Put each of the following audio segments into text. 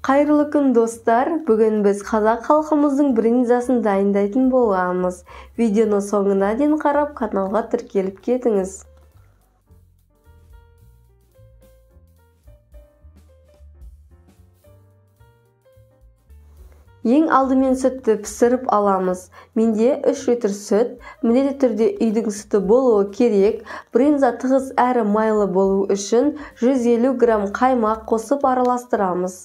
Қайырлы күн достар, бүгін біз қазақ халқымыздың брынзасын дайындайтын боламыз. Видеоны соңына дейін қарап, каналға тіркеліп кетіңіз. Ең алдымен сүтті пісіріп аламыз. Менде 3 литр сүт, міндетті түрде үйдің сүті болуы керек. Брынза тығыз әрі майлы болу үшін 150 грамм қаймақ қосып араластырамыз.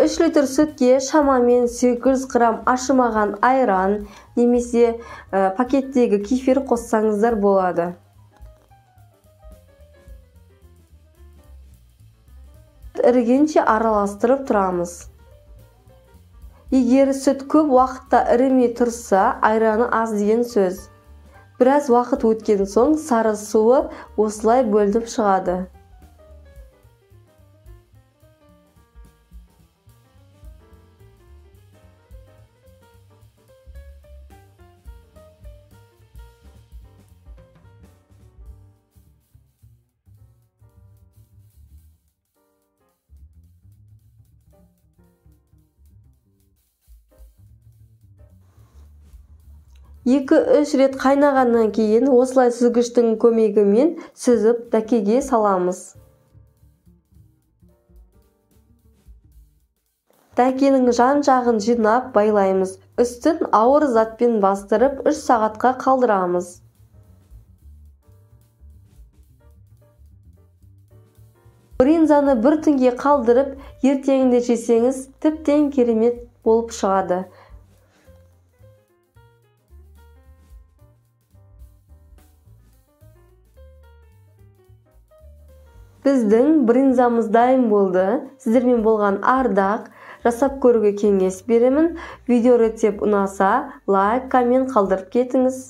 Үш литр сүтке шамамен 800 грамм ашымаған айран немесе пакеттегі кефир қоссаңыздар болады. Ірігенше араластырып тұрамыз. Егер сүт көп уақытта ірімей тұрса, айраны аз деген сөз. Біраз уақыт өткен соң сары суы осылай бөлініп шығады. Екі-үш рет қайнағаннан кейін осылай сүзгіштің көмегімен сүзіп дәкеге саламыз. Дәкенің жан-жағын жинап байлаймыз. Үстін ауыр затпен бастырып 3 сағатқа қалдырамыз. Брынзаны бір түнге қалдырып, ертеңінде жесеңіз, тіптен керемет болып шығады. Біздің брынзамыз дайын болды. Сіздермен болған Ардақ. Жасап көруге кеңес беремін. Видео рецепт ұнаса, лайк, коммент қалдырып кетіңіз.